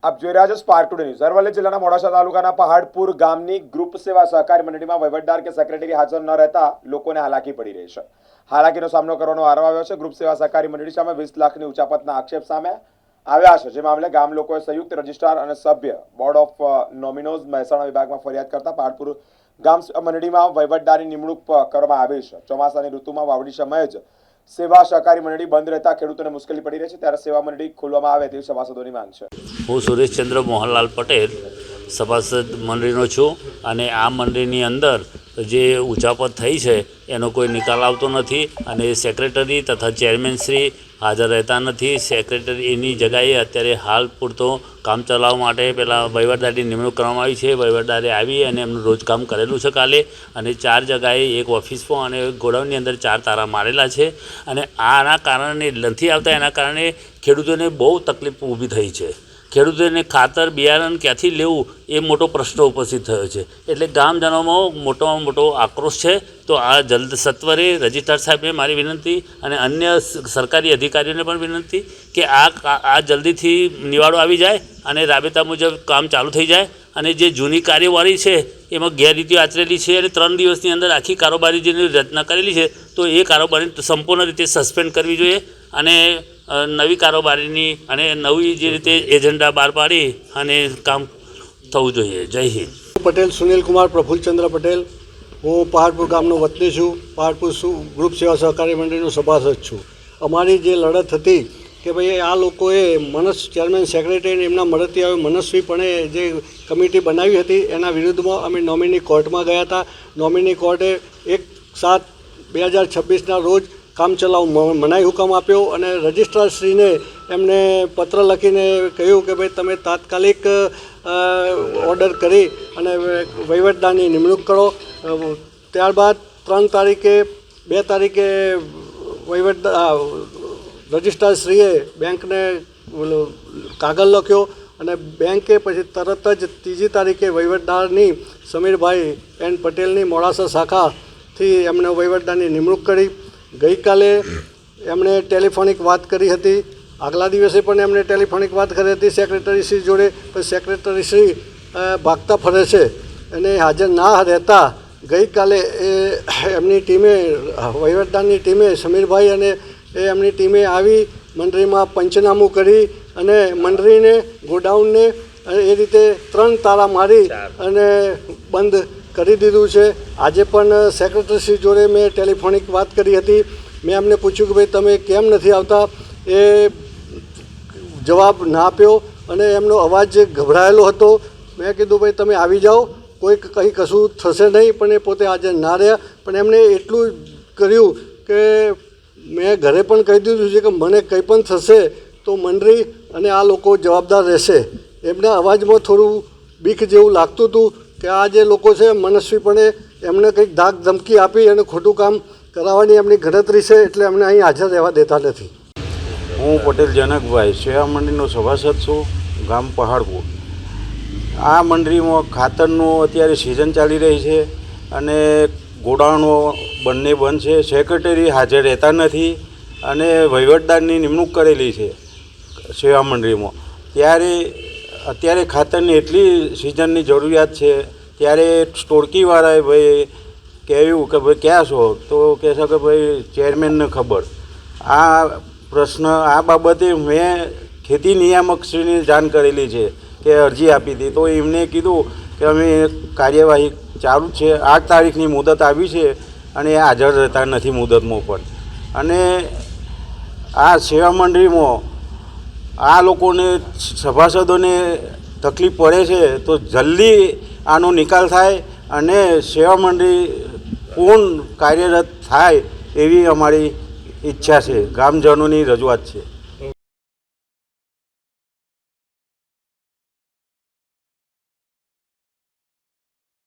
આપ જોઈ રહ્યા છો સ્પાર્ક ટુડે ન્યૂઝ। અરવલ્લી જિલ્લાના મોડાસા તાલુકાના પહાડપુર ગામની ગ્રુપ સેવા સહકારી મંડળીમાં વહીવટદાર કે સેક્રેટરી હાજર ન રહેતા લોકોને હાલાકી પડી રહી છે। હાલાકીનો સામનો કરવાનો વારો આવ્યો છે। ગ્રુપ સેવા સહકારી મંડળી સામે 20 લાખની ઉચાપતના આક્ષેપ સામે આવ્યા છે, જે મામલે ગામ લોકોએ સંયુક્ત રજિસ્ટ્રાર અને સભ્ય બોર્ડ ઓફ નોમિનોઝ મહેસાણા વિભાગમાં ફરિયાદ કરતા પહાડપુર ગામ મંડળીમાં વહીવટદારની નિમણૂક કરવામાં આવી છે। ચોમાસાની ઋતુમાં વાવડી સમયે જ સેવા સહકારી મંડળી બંધ રહેતા ખેડૂતોને મુશ્કેલી પડી રહી છે, ત્યારે સેવા મંડળી ખોલવામાં આવે તેવી સભાસદોની માંગ છે। હું સુરેશચંદ્ર મોહનલાલ પટેલ સભાસદ મંડળીનો છું અને આ મંડળીની અંદર જે ઉચાપત થઈ છે એનો કોઈ નિકાલ આવતો નથી અને સેક્રેટરી તથા ચેરમેનશ્રી હાજર રહેતા નથી। સેક્રેટરીની જગ્યાએ અત્યારે હાલ પૂરતો કામ ચલાવવા માટે પહેલાં વહીવટદારની નિમણૂક કરવામાં આવી છે। વહીવટદારે આવી અને એમનું રોજ કામ કરેલું છે કાલે, અને 4 જગ્યાએ એક ઓફિસમાં અને ગોડાઉનની અંદર 4 તારા મારેલા છે અને આના કારણે નથી આવતા, એના કારણે ખેડૂતોને બહુ તકલીફ ઊભી થઈ છે। ખેડૂતોને ખાતર બિયારણ ક્યાંથી લેવું એ મોટો પ્રશ્ન ઉપસ્થિત થયો છે, એટલે ગામજનોમાં મોટોમાં મોટો આક્રોશ છે। તો આ જલ્દ સત્વરે રજિસ્ટ્રાર સાહેબને મારી વિનંતી અને અન્ય સરકારી અધિકારીઓને પણ વિનંતી કે આ જલ્દીથી નિવાડો આવી જાય અને રાબેતા મુજબ કામ ચાલુ થઈ જાય અને જે જૂની કાર્યવાહી છે એમાં ગેરરીતિઓ આચરેલી છે અને 3 દિવસની અંદર આખી કારોબારી જેની રચના કરેલી છે તો એ કારોબારી સંપૂર્ણ રીતે સસ્પેન્ડ કરવી જોઈએ અને નવી કારોબારીની અને નવી જે રીતે એજન્ડા બહાર પાડી અને કામ થવું જોઈએ। જય હિન્દ। પટેલ સુનિલ કુમાર પ્રફુલ્લચંદ્ર પટેલ, હું પહાડપુર ગામનો વતની છું। પહાડપુર ગ્રુપ સેવા સહકારી મંડળીનો સભાસદ છું। અમારી જે લડત હતી કે ભાઈ આ લોકોએ ચેરમેન સેક્રેટરી એમના મળતિયાઓએ મનસ્વીપણે જે કમિટી બનાવી હતી એના વિરુદ્ધમાં અમે નોમિની કોર્ટમાં ગયા હતા। નોમિની કોર્ટે 1/7/2026ના રોજ કામચલાઉ મનાઈ હુકમ આપ્યો અને રજિસ્ટ્રારશ્રીને એમને પત્ર લખીને કહ્યું કે ભાઈ તમે તાત્કાલિક ઓર્ડર કરી અને વહીવટદારની નિમણૂક કરો। ત્યારબાદ 2 તારીખે રજિસ્ટ્રારશ્રીએ બેંકને કાગળ લખ્યો અને બેંકે પછી તરત જ 3જી તારીખે વહીવટદારની સમીરભાઈ એન પટેલની મોડાસા શાખાથી એમને વહીવટદારની નિમણૂક કરી। ગઈકાલે એમણે ટેલિફોનિક વાત કરી હતી, આગલા દિવસે પણ એમણે ટેલિફોનિક વાત કરી હતી સેક્રેટરીશ્રી જોડે, પણ સેક્રેટરીશ્રી ભાગતા ફરે છે અને હાજર ના રહેતા ગઈકાલે એમની ટીમે વહીવટદારની ટીમે સમીરભાઈ અને એમની ટીમે આવી મંડળીમાં પંચનામું કરી અને મંડળીને ગોડાઉનને એ રીતે 3 તારા મારી અને બંધ કરી દીધું છે। આજે પણ સેક્રેટરીશ્રી જોડે મેં ટેલિફોનિક વાત કરી હતી। મેં એમને પૂછ્યું કે ભાઈ તમે કેમ નથી આવતા, એ જવાબ ના આપ્યો અને એમનો અવાજ ગભરાયેલો હતો। મેં કીધું ભાઈ તમે આવી જાઓ, કંઈ કશું થશે નહીં, પણ એ પોતે હાજર ના રહ્યા। પણ એમણે એટલું કર્યું કે મેં ઘરે પણ કહી દીધું છે કે મને કંઈ પણ થશે તો મંડળી અને આ લોકો જવાબદાર રહેશે। એમના અવાજમાં થોડું બીક જેવું લાગતું હતું કે આ જે લોકો છે મનસ્વીપણે એમને કંઈક ધાક ધમકી આપી અને ખોટું કામ કરાવવાની એમની ગણતરી છે, એટલે એમને અહીં હાજર રહેવા દેતા નથી। હું પટેલ જનકભાઈ સેવા મંડળીનો સભાસદ છું, ગામ પહાડપુર। આ મંડળીમાં ખાતરનું અત્યારે સિઝન ચાલી રહી છે અને ગોડાઉનો બંને બંધ છે, સેક્રેટરી હાજર રહેતા નથી અને વહીવટદારની નિમણૂક કરેલી છે સેવા મંડળીમાં। અત્યારે ખાતરની એટલી સિઝનની જરૂરિયાત છે, ત્યારે સ્ટોરકીવાળાએ ભાઈ કહ્યું કે ભાઈ ક્યાં છો, તો કહે છે કે ભાઈ ચેરમેનને ખબર। આ પ્રશ્ન આ બાબતે મેં ખેતી નિયામકશ્રીને જાણ કરેલી છે કે અરજી આપી હતી, તો એમને કીધું કે અમે કાર્યવાહી ચાલુ છે, 8 તારીખની મુદત આવી છે અને એ હાજર રહેતા નથી મુદતમાં પણ। અને આ સેવા મંડળીમાં આ લોકોને સભાસદોને તકલીફ પડે છે, તો જલ્દી આનો નિકાલ થાય અને સેવા મંડળી પૂર્ણ કાર્યરત થાય એવી અમારી ઈચ્છા છે, ગામજનોની રજૂઆત છે।